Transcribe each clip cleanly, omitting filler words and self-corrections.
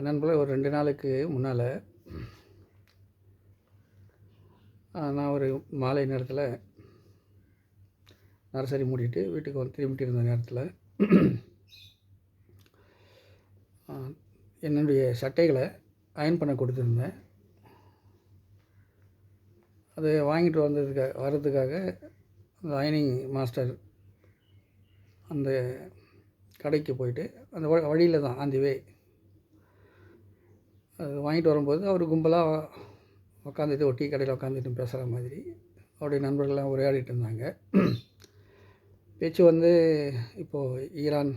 நண்பர்களே, ஒரு 2 நாளுக்கு முன்னால் நான் ஒரு மாலை நேரத்தில் நர்சரி மூடிட்டு வீட்டுக்கு வந்து திரும்பிட்டு இருந்த நேரத்தில் என்னுடைய சட்டைகளை அயர்ன் பண்ண கொடுத்துருந்தேன். அதை வாங்கிட்டு வர்றதுக்காக அந்த அயனிங் மாஸ்டர் அந்த கடைக்கு போயிட்டு அந்த வழியில் தான் ஆன் தி வே அது வாங்கிட்டு வரும்போது அவர் கும்பலாக உட்காந்துட்டு ஒரு டீ கடையில் உட்காந்துட்டு பேசுகிற மாதிரி அவருடைய நண்பர்கள்லாம் உரையாடிட்டு இருந்தாங்க. பேச்சு வந்து இப்போது ஈரான்,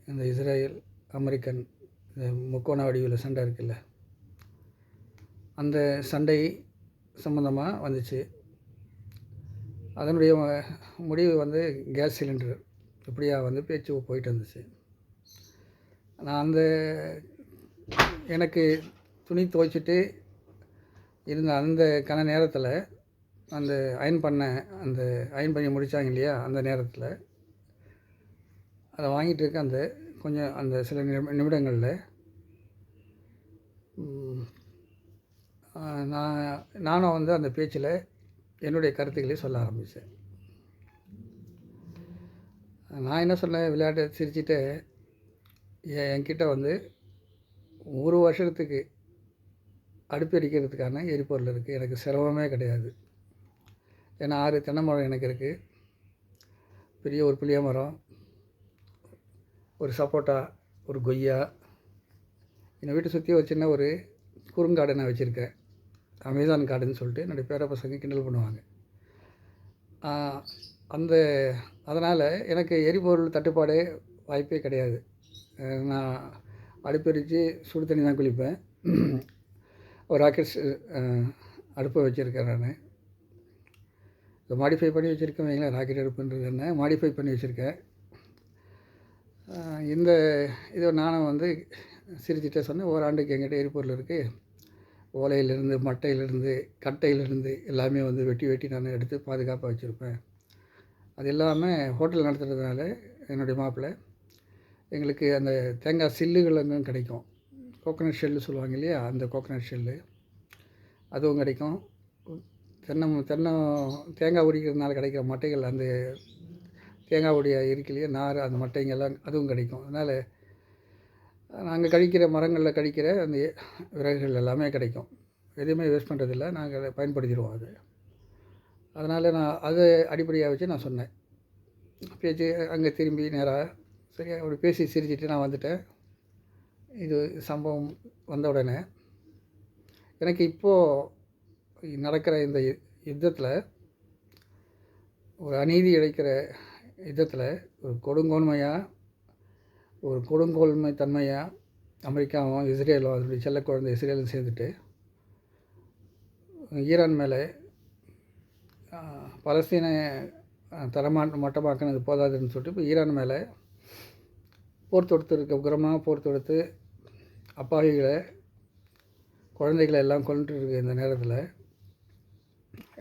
இந்த இஸ்ரேல், அமெரிக்கன் இந்த முக்கோண வடிவில் சண்டை இருக்குல்ல, அந்த சண்டை சம்மந்தமாக வந்துச்சு. அதனுடைய முடிவு வந்து கேஸ் சிலிண்டர் இப்படியா வந்து பேச்சு போயிட்டு இருந்துச்சு. நான் எனக்கு துணி துவைச்சிட்டு இருந்த அந்த கன நேரத்தில் அந்த அயர்ன் பண்ணி முடித்தாங்க இல்லையா, அந்த நேரத்தில் அதை வாங்கிட்டு இருக்க அந்த சில நிமிடங்களில் நானும் வந்து அந்த பேச்சில் என்னுடைய கருத்துக்களை சொல்ல ஆரம்பித்தேன். நான் என்ன சொன்னேன், விளையாட்டு சிரிச்சுட்டு என்கிட்ட வந்து 1 வருஷத்துக்கு அடுப்பு எரிக்கிறதுக்கான எரிபொருள் இருக்குது, எனக்கு சிரமமே கிடையாது. ஏன்னா 6 தென்னை மரம் எனக்கு இருக்குது, பெரிய ஒரு புளிய மரம், ஒரு சப்போட்டா, ஒரு கொய்யா, என்னை வீட்டை சுற்றி ஒரு சின்ன ஒரு குறுங்காடு நான் வச்சுருக்கேன். அமேசான் காடுன்னு சொல்லிட்டு என்னுடைய பேர பசங்க கிண்டல் பண்ணுவாங்க. அதனால் எனக்கு எரிபொருள் தட்டுப்பாடே வாய்ப்பே கிடையாது. நான் அடுப்பெரித்து சுடு தண்ணி தான் குளிப்பேன். ஒரு ராக்கெட்ஸ் அடுப்பை வச்சுருக்கேன். நான் இதை மாடிஃபை பண்ணி வச்சுருக்கேன் வைங்களேன். ராக்கெட் அடுப்புன்றது என்ன, மாடிஃபை பண்ணி வச்சுருக்கேன். இதை நானும் வந்து சிரிச்சிட்டே சொன்னேன். ஓராண்டுக்கு எங்கிட்ட எரிபொருள் இருக்குது, ஓலையிலேருந்து, மட்டையிலேருந்து, கட்டையிலேருந்து எல்லாமே வந்து வெட்டி நான் எடுத்து பாதுகாப்பாக வச்சுருப்பேன். அது இல்லாமல் ஹோட்டல் நடத்துகிறதுனால என்னுடைய மாப்பிள்ளை எங்களுக்கு அந்த தேங்காய் சில்லுகள் அங்கே கிடைக்கும். கோகோனட் ஷெல்லு சொல்லுவாங்க இல்லையா, அந்த கோகோனட் ஷெல்லு அதுவும் கிடைக்கும். தேங்காய் உரிக்கிறதுனால கிடைக்கிற மட்டைகள், அந்த தேங்காய் உடைய இருக்கலையே நார், அந்த மட்டைங்கெல்லாம் அதுவும் கிடைக்கும். அதனால் நாங்கள் கழிக்கிற மரங்களில் கழிக்கிற அந்த விறகுகள் எல்லாமே கிடைக்கும். எதுவுமே வேஸ்ட் பண்ணுறதில்ல, நாங்கள் அதை பயன்படுத்திடுவோம். அதனால் நான் அதை அடிப்படையாக வச்சு நான் சொன்னேன். பேச்சு அங்கே திரும்பி நேராக சரியாக அப்படி பேசி சிரிச்சிட்டு நான் வந்துட்டேன். இது சம்பவம் வந்த உடனே எனக்கு இப்போது நடக்கிற இந்த யுத்தத்தில், ஒரு அநீதி இழைக்கிற யுத்தத்தில் ஒரு கொடுங்கோன்மை தன்மையாக அமெரிக்காவும் இஸ்ரேலும், அதனுடைய செல்ல குழந்தை இஸ்ரேலும் சேர்ந்துட்டு ஈரான் மேலே பலஸ்தீனை மட்டமாக்கினது போதாதுன்னு சொல்லிட்டு இப்போ ஈரான் மேலே உக்கிரமாக போர் தொடுத்து அப்பாவிகளை, குழந்தைகளை எல்லாம் கொண்டுட்டு இருக்க இந்த நேரத்தில்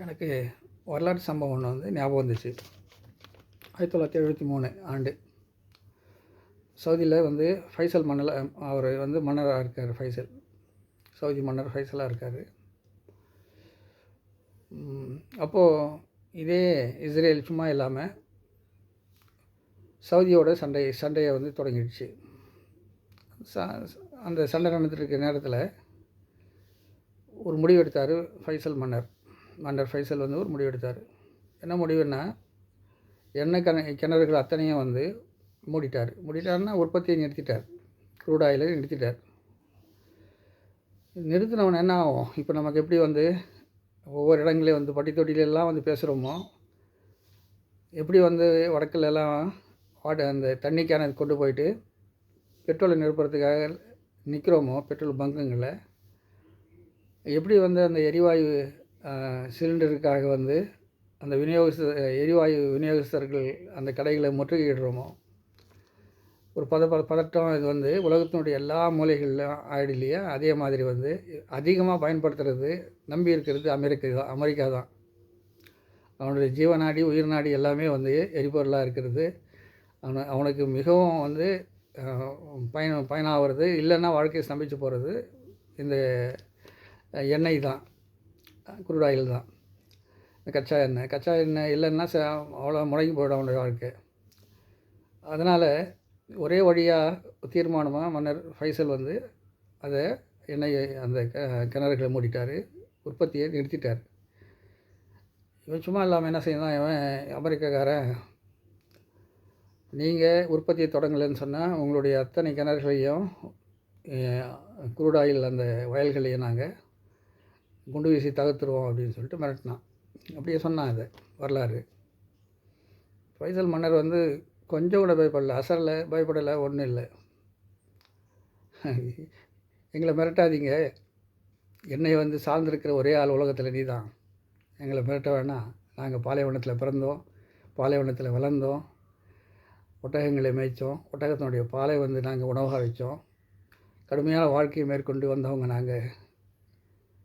எனக்கு வரலாற்று சம்பவம் ஒன்று வந்து ஞாபகம் வந்துச்சு. 1973 ஆண்டு சவுதியில் வந்து ஃபைசல் அவர் வந்து மன்னராக இருக்கார். சவுதி மன்னர் ஃபைசலாக இருக்கார். அப்போது இதே இஸ்ரேல் சும்மா இல்லாமல் சவுதியோட சண்டையை வந்து தொடங்கிடுச்சு. அந்த சண்டை நடந்துட்டு இருக்க நேரத்தில் ஒரு முடிவு எடுத்தார் மன்னர் ஃபைசல் வந்து ஒரு முடிவு எடுத்தார். என்ன முடிவுன்னா, எண்ணெய் கிணறுகள் அத்தனையும் வந்து மூடிட்டாருன்னா உற்பத்தியை நிறுத்திட்டார். க்ரூட் ஆயிலை நிறுத்திட்டார். நிறுத்தினவன் என்ன ஆகும், இப்போ நமக்கு எப்படி வந்து ஒவ்வொரு இடங்களையும் வந்து பட்டி தொட்டிலெல்லாம் வந்து பேசுகிறோமோ, எப்படி வந்து வடக்கிலெல்லாம் அந்த தண்ணி கேனை கொண்டு போயிட்டு பெட்ரோலை நிரப்புறதுக்காக நிற்கிறோமோ, பெட்ரோல் பங்குங்களில் எப்படி வந்து அந்த எரிவாயு சிலிண்டருக்காக வந்து அந்த எரிவாயு விநியோகஸ்தர்கள் அந்த கடைகளை முற்றுகையிடுறோமோ, ஒரு பதட்டம் இது வந்து உலகத்தினுடைய எல்லா மூலைகளிலும் ஆயிடு இல்லையா. அதே மாதிரி வந்து அதிகமாக பயன்படுத்துகிறது, நம்பி இருக்கிறது அமெரிக்கா தான். அவனுடைய ஜீவநாடி, உயிர் நாடி எல்லாமே வந்து எரிபொருளாக இருக்கிறது. அவனுக்கு மிகவும் வந்து பயனாகிறது, இல்லைன்னா வாழ்க்கையை ஸ்தம்பிச்சு போகிறது இந்த எண்ணெய் தான், குரூட் ஆயில் தான். கச்சா எண்ணெய் இல்லைன்னா அவ்வளோ முடங்கி போயிடும் அவனுடைய வாழ்க்கை. அதனால் ஒரே வழியாக தீர்மானமாக மன்னர் ஃபைசல் வந்து அதை எண்ணெய் அந்த கிணறுகளை மூடிட்டார், உற்பத்தியை நிறுத்திட்டார். இவன் சும்மா இல்லாமல் என்ன செய்யணும், இவன் அமெரிக்காக்காரன், நீங்கள் உற்பத்தியை தொடங்கலைன்னு சொன்னால் உங்களுடைய அத்தனை கிணறுகளையும் குரூட் ஆயில் அந்த வயல்களையும் நாங்கள் குண்டு வீசி தகர்த்துருவோம் அப்படின்னு சொல்லிட்டு மிரட்டினான். அப்படியே சொன்னான் இதை வரலாறு. ஃபைசல் மன்னர் வந்து கொஞ்சம் கூட பயப்படலை, அசரில் பயப்படலை, ஒன்றும் இல்லை. எங்களை மிரட்டாதீங்க, என்னை வந்து சார்ந்திருக்கிற ஒரே ஆள் உலகத்தில் நீ தான், எங்களை மிரட்ட வேணாம். நாங்கள் பாலைவனத்தில் பிறந்தோம், பாலைவனத்தில் வளர்ந்தோம், ஒட்டகங்களை மேய்ச்சோம், ஒட்டகத்தினுடைய பாலை வந்து நாங்கள் உணவாக வச்சோம், கடுமையான வாழ்க்கையை மேற்கொண்டு வந்தவங்க நாங்கள்.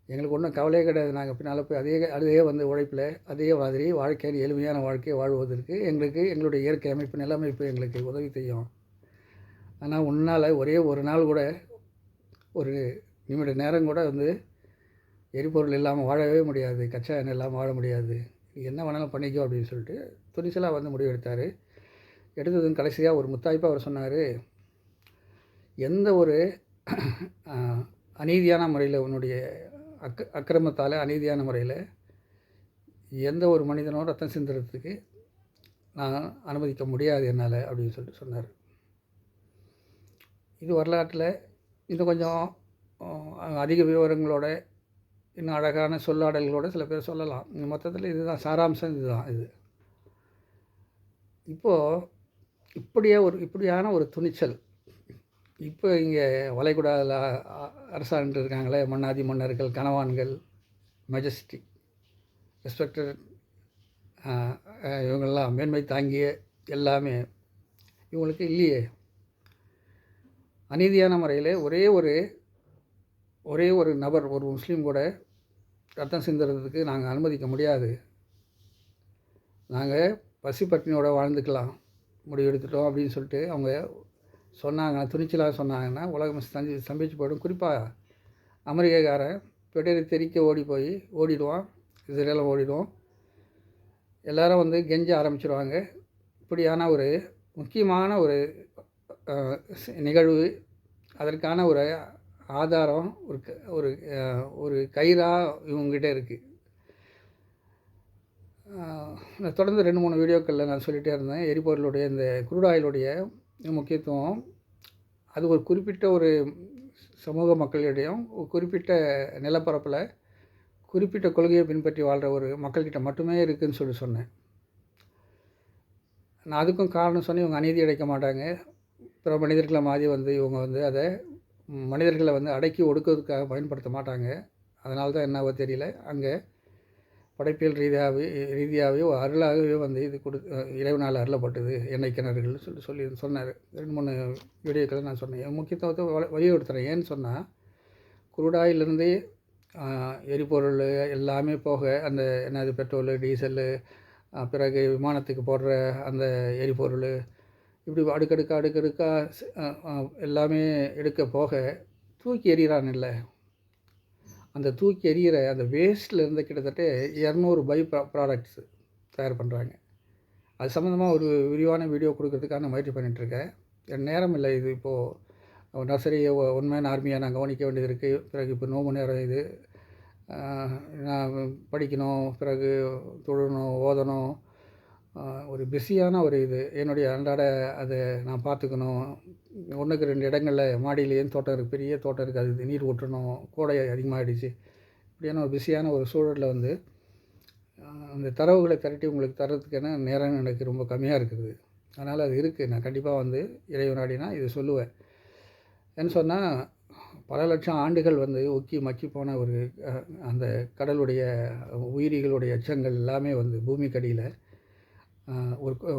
எங்களுக்கு ஒன்றும் கவலையே கிடையாது. நாங்கள் பின்னால் போய் அதே வந்து உழைப்பில் அதே மாதிரி வாழ்க்கையை எளிமையான வாழ்க்கையை வாழ்வதற்கு எங்களுடைய இயற்கை அமைப்பு நிலமைப்பு எங்களுக்கு உதவி செய்யும். ஆனால் உன்னால் ஒரே ஒரு நாள் கூட, ஒரு நிமிட நேரம் கூட வந்து எரிபொருள் இல்லாமல் வாழவே முடியாது, கச்சா எண்ணெய் இல்லாமல் வாழ முடியாது, என்ன வேணாலும் பண்ணிக்கோ அப்படின்னு சொல்லிட்டு துணிச்சலாக வந்து முடிவெடுத்தார். எடுத்ததுன்னு கடைசியாக ஒரு முத்தாய்ப்பாக அவர் சொன்னார், எந்த ஒரு அநீதியான முறையில் உன்னுடைய அக்கிரமத்தால் அநீதியான முறையில் எந்த ஒரு மனிதனோட ரத்தம் சிந்துறதுக்கு நான் அனுமதிக்க முடியாது என்னால் அப்படின்னு சொல்லிட்டு சொன்னார். இது வரலாற்றில் இது கொஞ்சம் அதிக விவரங்களோட, இன்னும் அழகான சொல்லாடல்களோட சில பேர் சொல்லலாம். மொத்தத்தில் இதுதான் சாராம்சம், இதுதான் இது. இப்போது இப்படியான ஒரு துணிச்சல் இப்போ இங்கே வளைகுடாவில் அரசாண்டு இருக்காங்களே, மன்னாதி மன்னர்கள், கணவான்கள், மெஜஸ்டிக், ரெஸ்பெக்டட், இவங்கெல்லாம் மேன்மை தாங்கிய எல்லாமே இவங்களுக்கு இல்லையே. அநீதியான முறையில் ஒரே ஒரு நபர், ஒரு முஸ்லீம் கூட ரத்தம் சிந்துறதுக்கு நாங்கள் அனுமதிக்க முடியாது, நாங்கள் பசி பட்டினியோடு வாழ்ந்துக்கலாம் முடிவெடுத்துட்டோம் அப்படின்னு சொல்லிட்டு அவங்க சொன்னாங்கன்னா, துணிச்சலாக சொன்னாங்கன்னா உலகம் ஸ்தம்பிச்சு போய்டும். குறிப்பாக அமெரிக்காக்காரன் பெட்டரி தெறிக்க ஓடிடுவான், இஸ்ரேலும் ஓடிடுவோம், எல்லோரும் வந்து கெஞ்ச ஆரம்பிச்சிடுவாங்க. இப்படியான ஒரு முக்கியமான ஒரு நிகழ்வு, அதற்கான ஒரு ஆதாரம், ஒரு கயிறாக இவங்ககிட்ட இருக்குது. நான் தொடர்ந்து 2-3 வீடியோக்களில் நான் சொல்லிகிட்டே இருந்தேன், எரிபொருளுடைய இந்த குரூட் ஆயிலுடைய முக்கியத்துவம். அது ஒரு குறிப்பிட்ட ஒரு சமூக மக்களிடையும், குறிப்பிட்ட நிலப்பரப்பில் குறிப்பிட்ட கொள்கையை பின்பற்றி வாழ்கிற ஒரு மக்கள்கிட்ட மட்டுமே இருக்குதுன்னு சொன்னேன். நான் அதுக்கும் காரணம் சொன்னேன், இவங்க அநீதி அடைக்க மாட்டாங்க, பிற மனிதர்களை மாதிரி வந்து இவங்க வந்து அதை மனிதர்களை வந்து அடக்கி ஒடுக்கிறதுக்காக பயன்படுத்த மாட்டாங்க. அதனால தான் என்னவோ தெரியல, அங்கே படைப்பியல் ரீதியாகவே அருளாகவே வந்து இது இறைவனால் அருளப்பட்டது எண்ணெய் கிணறுகள்னு சொன்னார். 2-3 வீடியோக்களை நான் சொன்னேன். முக்கியத்துவத்தை வலியுறுத்துகிறேன். ஏன்னு சொன்னால், குரூடாயிலிருந்து எரிபொருள் எல்லாமே போக, அந்த என்னது பெட்ரோலு, டீசலு, பிறகு விமானத்துக்கு போடுற அந்த எரிபொருள், இப்படி அடுக்கடுக்காக எல்லாமே எடுக்க போக தூக்கி எறிகிறான் இல்லை, அந்த தூக்கி எறிகிற அந்த வேஸ்ட்டில் இருந்து கிட்டத்தட்ட 200 பை ப்ராடக்ட்ஸு தயார் பண்ணுறாங்க. அது சம்மந்தமாக ஒரு விரிவான வீடியோ கொடுக்கறதுக்காக நான் முயற்சி பண்ணிகிட்ருக்கேன். என் நேரம் இல்லை. இது இப்போது நர்சரியை உண்மையான ஆர்மியாக நான் கவனிக்க வேண்டியது இருக்குது. பிறகு இப்போ நோம்பு நேரம், இது நான் படிக்கணும், பிறகு தொழணும், ஓதணும், ஒரு பிஸியான ஒரு இது என்னுடைய அன்றாட அதை நான் பார்த்துக்கணும். 1-2 இடங்களில் மாடியிலேயும் தோட்டம் இருக்குது, பெரிய தோட்டம் இருக்குது, அது நீர் ஊற்றணும், கோடை அதிகமாகிடுச்சு. இப்படியான ஒரு பிஸியான ஒரு சூழலில் வந்து அந்த தரவுகளை திரட்டி உங்களுக்கு தரத்துக்கான நேரம் எனக்கு ரொம்ப கம்மியாக இருக்குது. அதனால் அது இருக்குது. நான் கண்டிப்பாக வந்து இறைவனாடினா இது சொல்லுவேன். ஏன்னு சொன்னால், பல லட்சம் ஆண்டுகள் வந்து ஒக்கி மக்கி போன ஒரு அந்த கடலுடைய உயிரிகளுடைய எச்சங்கள் எல்லாமே வந்து பூமிக்கடியில்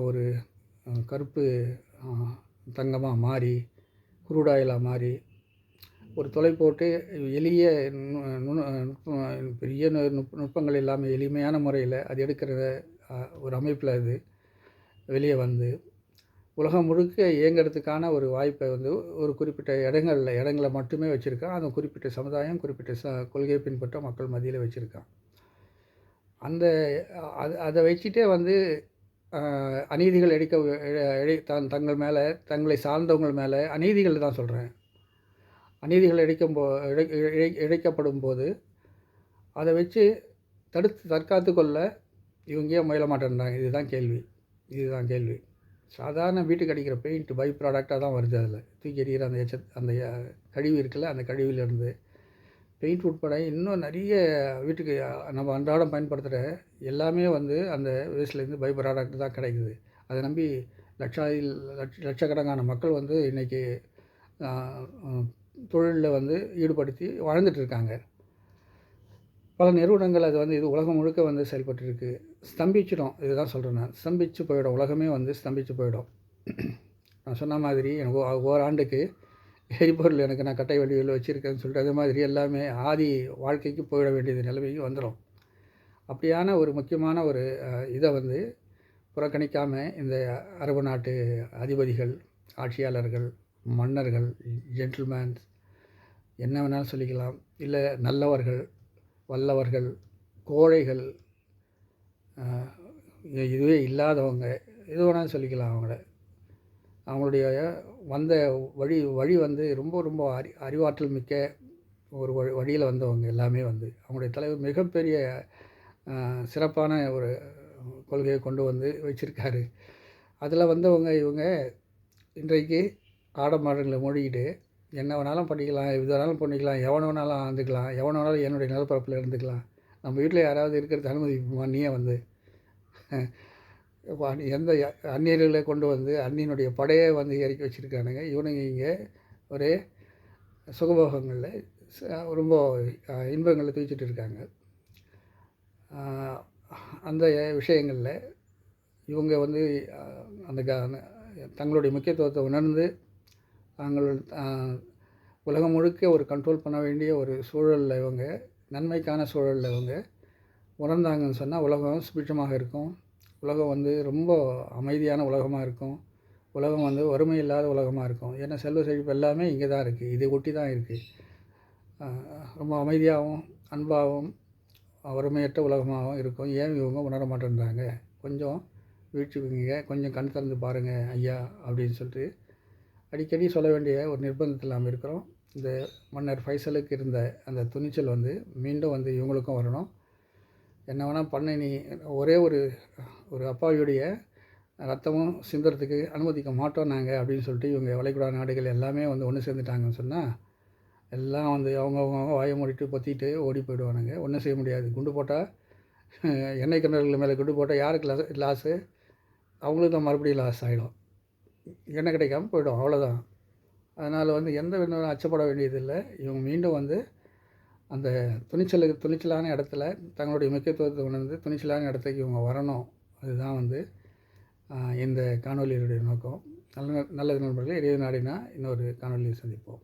ஒரு கருப்பு தங்கமாக மாறி, குரூடாயிலாக மாறி, ஒரு தொலை போட்டு எளிய பெரிய நுட்பங்கள் இல்லாமல் எளிமையான முறையில் அது எடுக்கிற ஒரு அமைப்பில் அது வெளியே வந்து உலகம் முழுக்க இயங்கிறதுக்கான ஒரு வாய்ப்பை வந்து ஒரு குறிப்பிட்ட இடங்கள மட்டுமே வச்சுருக்கான். அந்த குறிப்பிட்ட சமுதாயம், குறிப்பிட்ட கொள்கையை பின்பற்ற மக்கள் மத்தியில் வச்சுருக்கான். அந்த அதை வச்சுட்டே வந்து அநீதிகள் இழைக்க தங்கள் மேலே, தங்களை சார்ந்தவங்கள் மேலே அநீதிகள் தான் சொல்கிறேன். அநீதிகள் இழைக்கப்படும் போது அதை வச்சு தற்காத்து கொள்ள இவங்க ஏன் முயல மாட்டேன்றாங்க? இதுதான் கேள்வி. சாதாரண வீட்டுக்கு அடிக்கிற பெயிண்ட் பை ப்ராடக்டாக தான் வருது. அதில் தூக்கி எறிகிற அந்த கழிவு இருக்குல்ல, அந்த கழிவிலேருந்து பெயிண்ட் உட்பட இன்னும் நிறைய வீட்டுக்கு நம்ம அன்றாடம் பயன்படுத்துகிற எல்லாமே வந்து அந்த வேஸ்ட்லேருந்து பை ப்ராடக்ட் தான் கிடைக்குது. அதை நம்பி லட்சக்கணக்கான மக்கள் வந்து இன்றைக்கி தொழிலில் வந்து ஈடுபடுத்தி வாழ்ந்துட்டுருக்காங்க. பல நிறுவனங்கள் அது வந்து இது உலகம் முழுக்க வந்து செயல்பட்டுருக்கு. ஸ்தம்பிச்சிடும். இதுதான் சொல்கிறேன் நான். ஸ்தம்பிச்சு போயிடும். உலகமே வந்து ஸ்தம்பிச்சு போயிடும். நான் சொன்ன மாதிரி எனக்கு ஓராண்டுக்கு எரிபொருள் எனக்கு நான் கட்டை வடிவில் வச்சுருக்கேன்னு சொல்லிட்டு அது மாதிரி எல்லாமே ஆதி வாழ்க்கைக்கு போயிட வேண்டியது நிலைமைக்கு வந்துடும். அப்படியான ஒரு முக்கியமான ஒரு இதை வந்து புறக்கணிக்காமல் இந்த அரபு நாட்டு அதிபதிகள், ஆட்சியாளர்கள், மன்னர்கள், ஜென்டில்மேன்ஸ் என்ன வேணாலும் சொல்லிக்கலாம். இல்லை நல்லவர்கள், வல்லவர்கள், கோழைகள், இதுவே இல்லாதவங்க, எது வேணாலும் சொல்லிக்கலாம். அவங்களுடைய வந்த வழி வந்து ரொம்ப ரொம்ப அறிவாற்றல் மிக்க ஒரு வழியில் வந்தவங்க எல்லாமே வந்து அவங்களுடைய தலைவர் மிகப்பெரிய சிறப்பான ஒரு கொள்கையை கொண்டு வந்து வச்சுருக்காரு. அதில் வந்தவங்க இவங்க இன்றைக்கு ஆடமாடங்களை மூழ்கிட்டு என்ன வேணாலும் பண்ணிக்கலாம், எது வேணாலும் பண்ணிக்கலாம், எவனை வேணாலும் ஆண்டுக்கலாம், எவனை வேணாலும் என்னுடைய நிலப்பரப்பில் இருந்துக்கலாம். நம்ம வீட்டில் யாராவது இருக்கிறது அனுமதிப்போமா? நீயே வந்து எந்த அந்நியர்களை கொண்டு வந்து அந்நியனுடைய படையை வந்து இறக்கி வச்சுருக்கானுங்க. இவனுங்க இங்கே ஒரே சுகபோகங்களில் ரொம்ப இன்பங்களில் தூக்கிட்டு இருக்காங்க. அந்த விஷயங்களில் இவங்க வந்து அந்த தங்களுடைய முக்கியத்துவத்தை உணர்ந்து தாங்கள் உலகம் முழுக்க ஒரு கண்ட்ரோல் பண்ண வேண்டிய ஒரு சூழலில் இவங்க நன்மைக்கான சூழலில் இவங்க உணர்ந்தாங்கன்னு சொன்னால் உலகம் சுபிட்சமாக இருக்கும். உலகம் வந்து ரொம்ப அமைதியான உலகமாக இருக்கும். உலகம் வந்து வறுமை இல்லாத உலகமாக இருக்கும். ஏன்னா செல்வ செழிப்பு எல்லாமே இங்கே தான் இருக்குது. இதை ஒட்டி தான் இருக்குது. ரொம்ப அமைதியாகவும் அன்பாகவும் வறுமையற்ற உலகமாகவும் இருக்கும். ஏன் இவங்க உணர மாட்டேன்றாங்க? கொஞ்சம் வீழ்ச்சிக்குங்க, கொஞ்சம் கண் திறந்து பாருங்கள் ஐயா அப்படின்னு சொல்லிட்டு அடிக்கடி சொல்ல வேண்டிய ஒரு நிர்பந்தத்தில் நாம் இருக்கிறோம். இந்த மன்னர் ஃபைசலுக்கு இருந்த அந்த துணிச்சல் வந்து மீண்டும் வந்து இவங்களுக்கும் வரணும். என்ன வேணால் பண்ண நீ ஒரே ஒரு அப்பாவியுடைய ரத்தமும் சிந்துறதுக்கு அனுமதிக்க மாட்டோம் நாங்கள் அப்படின்னு சொல்லிட்டு இவங்க வளைகுடா நாடுகள் எல்லாமே வந்து ஒன்று சேர்ந்துட்டாங்கன்னு சொன்னால் எல்லாம் வந்து அவங்கவுங்க வாயை மூடிட்டு பொத்திட்டு ஓடி போயிடுவானுங்க. ஒன்றும் செய்ய முடியாது. குண்டு போட்டால் எண்ணெய் கிணறுகள் மேலே குண்டு போட்டால் யாருக்கு லாஸு? அவங்களுக்கு தான் மறுபடியும் லாஸ் ஆகிடும். எண்ணெய் கிடைக்காம போயிடும், அவ்வளோதான். அதனால் வந்து எந்த விதமான அச்சப்பட வேண்டியதில்லை. இவங்க மீண்டும் வந்து அந்த துணிச்சலான இடத்துல தங்களுடைய முக்கியத்துவத்தை உணர்ந்து துணிச்சலான இடத்துக்கு இவங்க வரணும். அதுதான் வந்து இந்த காணொலியினுடைய நோக்கம். நல்லது நண்பர்களே. இறைவன் நாடினா இன்னொரு காணொலியில் சந்திப்போம்.